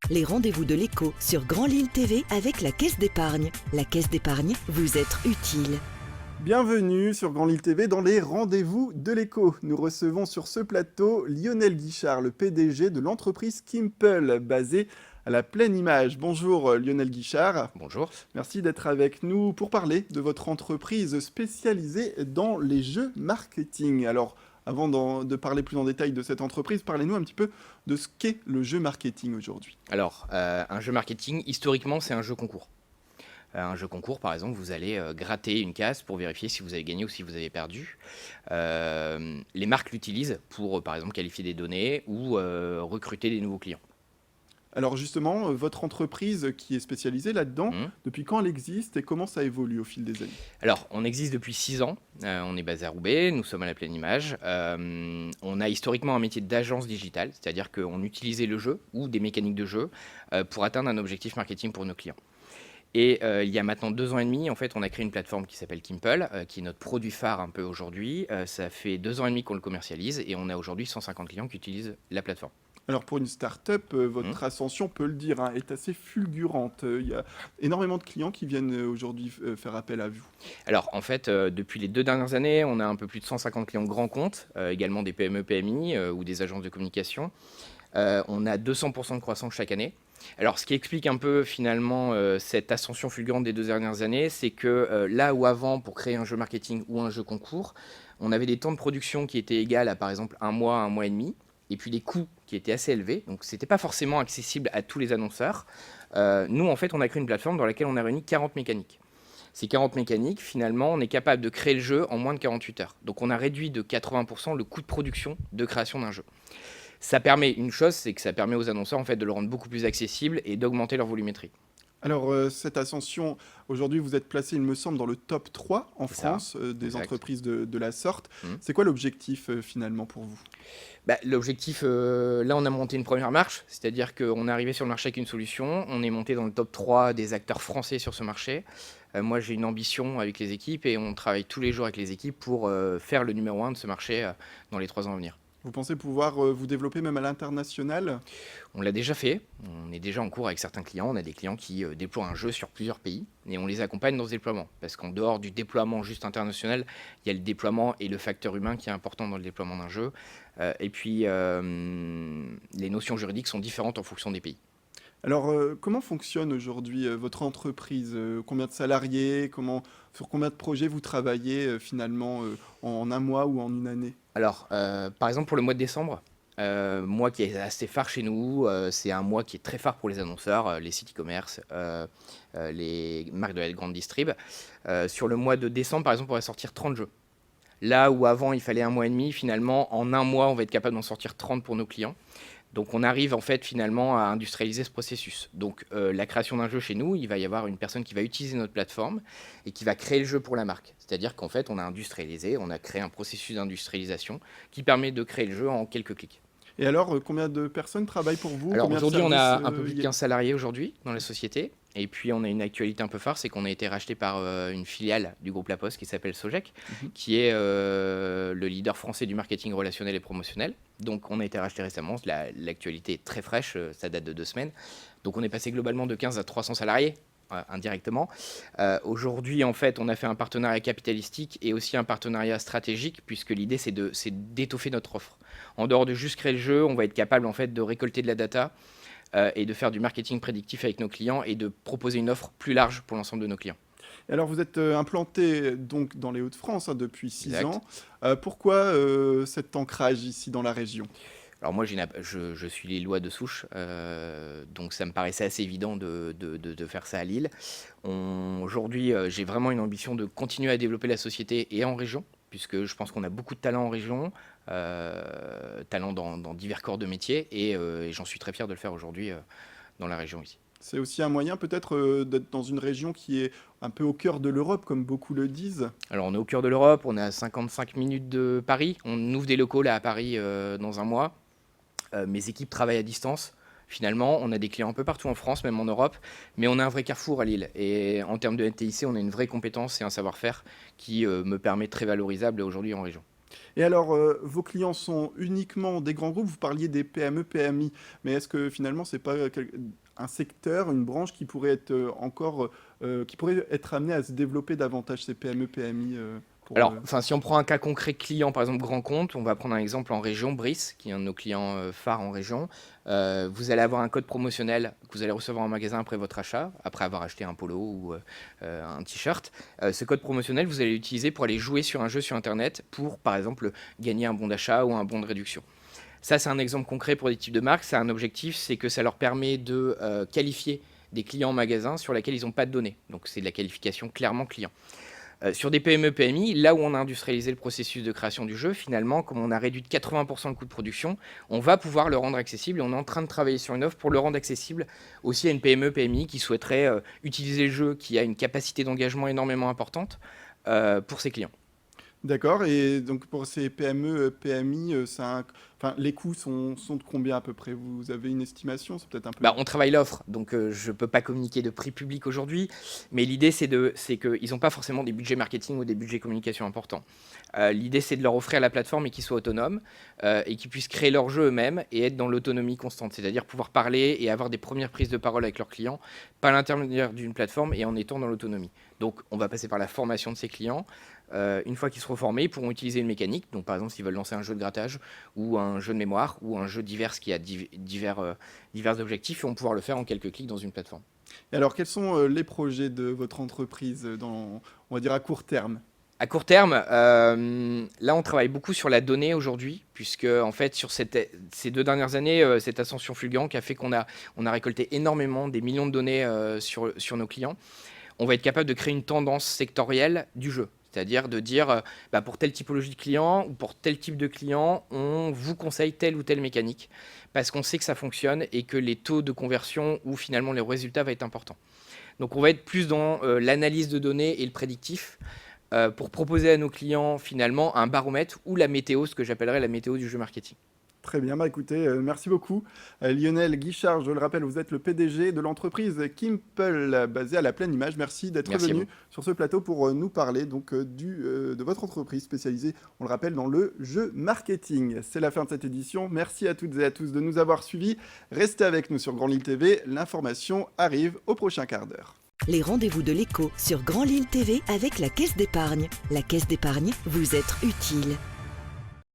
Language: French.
les rendez-vous de l'écho sur Grand Lille TV avec la Caisse d'épargne. La Caisse d'épargne, vous être utile. Bienvenue sur Grand Lille TV dans les rendez-vous de l'écho. Nous recevons sur ce plateau Lionel Guichard, le PDG de l'entreprise Kimple, basée à la Pleine Image. Bonjour Lionel Guichard. Bonjour. Merci d'être avec nous pour parler de votre entreprise spécialisée dans les jeux marketing. Alors, avant de parler plus en détail de cette entreprise, parlez-nous un petit peu de ce qu'est le jeu marketing aujourd'hui. Alors, un jeu marketing, historiquement, c'est un jeu concours. Un jeu concours, par exemple, vous allez gratter une case pour vérifier si vous avez gagné ou si vous avez perdu. Les marques l'utilisent pour, par exemple, qualifier des données ou recruter des nouveaux clients. Alors justement, votre entreprise qui est spécialisée là-dedans, depuis quand elle existe et comment ça évolue au fil des années? Alors, on existe depuis 6 ans. On est basé à Roubaix, nous sommes à la Pleine Image. On a historiquement un métier d'agence digitale, c'est-à-dire qu'on utilisait le jeu ou des mécaniques de jeu pour atteindre un objectif marketing pour nos clients. Et il y a maintenant 2 ans et demi, en fait, on a créé une plateforme qui s'appelle Kimple, qui est notre produit phare un peu aujourd'hui. Ça fait 2 ans et demi qu'on le commercialise et on a aujourd'hui 150 clients qui utilisent la plateforme. Alors pour une start-up, votre ascension, on peut le dire, est assez fulgurante. Il y a énormément de clients qui viennent aujourd'hui faire appel à vous. Alors en fait, depuis les 2 dernières années, on a un peu plus de 150 clients grands comptes, également des PME, PMI ou des agences de communication. On a 200% de croissance chaque année. Alors, ce qui explique un peu finalement cette ascension fulgurante des 2 dernières années, c'est que là où avant, pour créer un jeu marketing ou un jeu concours, on avait des temps de production qui étaient égaux à par exemple un mois et demi, et puis des coûts qui étaient assez élevés, donc ce n'était pas forcément accessible à tous les annonceurs. Nous, en fait, on a créé une plateforme dans laquelle on a réuni 40 mécaniques. Ces 40 mécaniques, finalement, on est capable de créer le jeu en moins de 48 heures. Donc on a réduit de 80% le coût de production de création d'un jeu. Ça permet une chose, c'est que ça permet aux annonceurs en fait, de le rendre beaucoup plus accessible et d'augmenter leur volumétrie. Alors cette ascension, aujourd'hui vous êtes placé, il me semble, dans le top 3 en France des entreprises de la sorte. C'est quoi l'objectif finalement pour vous? L'objectif, là on a monté une première marche, c'est-à-dire qu'on est arrivé sur le marché avec une solution, on est monté dans le top 3 des acteurs français sur ce marché. Moi j'ai une ambition avec les équipes et on travaille tous les jours avec les équipes pour faire le numéro 1 de ce marché dans les 3 ans à venir. Vous pensez pouvoir vous développer même à l'international? On l'a déjà fait, on est déjà en cours avec certains clients, on a des clients qui déploient un jeu sur plusieurs pays et on les accompagne dans ce déploiement. Parce qu'en dehors du déploiement juste international, il y a le déploiement et le facteur humain qui est important dans le déploiement d'un jeu. Et puis les notions juridiques sont différentes en fonction des pays. Alors, comment fonctionne aujourd'hui votre entreprise? Combien de salariés? Sur combien de projets vous travaillez finalement en un mois ou en une année? Alors, par exemple, pour le mois de décembre, mois qui est assez phare chez nous, c'est un mois qui est très phare pour les annonceurs, les sites e-commerce, les marques de la grande distrib. Sur le mois de décembre, par exemple, on va sortir 30 jeux. Là où avant, il fallait un mois et demi, finalement, en un mois, on va être capable d'en sortir 30 pour nos clients. Donc on arrive en fait finalement à industrialiser ce processus. Donc la création d'un jeu chez nous, il va y avoir une personne qui va utiliser notre plateforme et qui va créer le jeu pour la marque. C'est-à-dire qu'en fait on a industrialisé, on a créé un processus d'industrialisation qui permet de créer le jeu en quelques clics. Et alors, combien de personnes travaillent pour vous? Alors Combien de aujourd'hui on a services, un peu plus de y a 15 salariés aujourd'hui dans la société. Et puis on a une actualité un peu phare, c'est qu'on a été racheté par une filiale du groupe La Poste qui s'appelle Sogec, qui est le leader français du marketing relationnel et promotionnel. Donc on a été racheté récemment, l'actualité est très fraîche, ça date de 2 semaines. Donc on est passé globalement de 15 à 300 salariés indirectement. Aujourd'hui en fait on a fait un partenariat capitalistique et aussi un partenariat stratégique puisque l'idée c'est d'étoffer notre offre. En dehors de juste créer le jeu, on va être capable en fait de récolter de la data et de faire du marketing prédictif avec nos clients et de proposer une offre plus large pour l'ensemble de nos clients. Et alors vous êtes implanté donc dans les Hauts-de-France depuis 6 ans. Pourquoi cet ancrage ici dans la région? Alors moi, je suis lillois de souche, donc ça me paraissait assez évident de faire ça à Lille. Aujourd'hui, j'ai vraiment une ambition de continuer à développer la société et en région, puisque je pense qu'on a beaucoup de talents en région, talents dans divers corps de métier, et j'en suis très fier de le faire aujourd'hui dans la région ici. C'est aussi un moyen peut-être d'être dans une région qui est un peu au cœur de l'Europe, comme beaucoup le disent. Alors on est au cœur de l'Europe, on est à 55 minutes de Paris, on ouvre des locaux là à Paris dans un mois. Mes équipes travaillent à distance. Finalement, on a des clients un peu partout en France, même en Europe, mais on a un vrai carrefour à Lille. Et en termes de NTIC, on a une vraie compétence et un savoir-faire qui me permet très valorisable aujourd'hui en région. Et alors, vos clients sont uniquement des grands groupes, vous parliez des PME, PMI, mais est-ce que finalement c'est pas un secteur, une branche qui pourrait être qui pourrait être amené à se développer davantage ces PME, PMI Alors, si on prend un cas concret client, par exemple grand compte, on va prendre un exemple en région, Brice, qui est un de nos clients phares en région. Vous allez avoir un code promotionnel que vous allez recevoir en magasin après votre achat, après avoir acheté un polo ou un t-shirt. Ce code promotionnel, vous allez l'utiliser pour aller jouer sur un jeu sur Internet pour, par exemple, gagner un bon d'achat ou un bon de réduction. Ça, c'est un exemple concret pour des types de marques. C'est un objectif, c'est que ça leur permet de qualifier des clients en magasin sur lesquels ils n'ont pas de données. Donc, c'est de la qualification clairement client. Sur des PME, PMI, là où on a industrialisé le processus de création du jeu, finalement, comme on a réduit de 80% le coût de production, on va pouvoir le rendre accessible et on est en train de travailler sur une offre pour le rendre accessible aussi à une PME, PMI qui souhaiterait utiliser le jeu, qui a une capacité d'engagement énormément importante pour ses clients. D'accord, et donc pour ces PME, PMI, les coûts sont de combien à peu près? Vous avez une estimation? C'est peut-être un peu... On travaille l'offre, donc je ne peux pas communiquer de prix public aujourd'hui, mais l'idée c'est qu'ils n'ont pas forcément des budgets marketing ou des budgets communication importants. L'idée c'est de leur offrir la plateforme et qu'ils soient autonomes et qu'ils puissent créer leur jeu eux-mêmes et être dans l'autonomie constante, c'est-à-dire pouvoir parler et avoir des premières prises de parole avec leurs clients, par l'intermédiaire d'une plateforme et en étant dans l'autonomie. Donc on va passer par la formation de ces clients. Une fois qu'ils seront formés, ils pourront utiliser une mécanique. Donc, par exemple, s'ils veulent lancer un jeu de grattage ou un jeu de mémoire ou un jeu divers qui a divers objectifs, ils vont pouvoir le faire en quelques clics dans une plateforme. Et alors, quels sont les projets de votre entreprise on va dire, à court terme? À court terme, là, on travaille beaucoup sur la donnée aujourd'hui, puisque en fait, sur ces 2 dernières années, cette ascension fulgurante a fait qu'on a récolté énormément, des millions de données sur nos clients. On va être capable de créer une tendance sectorielle du jeu. C'est-à-dire de dire, pour telle typologie de client ou pour tel type de client, on vous conseille telle ou telle mécanique parce qu'on sait que ça fonctionne et que les taux de conversion ou finalement les résultats vont être importants. Donc on va être plus dans l'analyse de données et le prédictif pour proposer à nos clients finalement un baromètre ou la météo, ce que j'appellerais la météo du jeu marketing. Très bien, écoutez, merci beaucoup. Lionel Guichard, je le rappelle, vous êtes le PDG de l'entreprise Kimpel, basée à la Pleine Image. Merci d'être venu sur ce plateau pour nous parler donc, de votre entreprise spécialisée, on le rappelle, dans le jeu marketing. C'est la fin de cette édition. Merci à toutes et à tous de nous avoir suivis. Restez avec nous sur Grand Lille TV. L'information arrive au prochain quart d'heure. Les rendez-vous de l'écho sur Grand Lille TV avec la Caisse d'épargne. La Caisse d'épargne, vous êtes utile.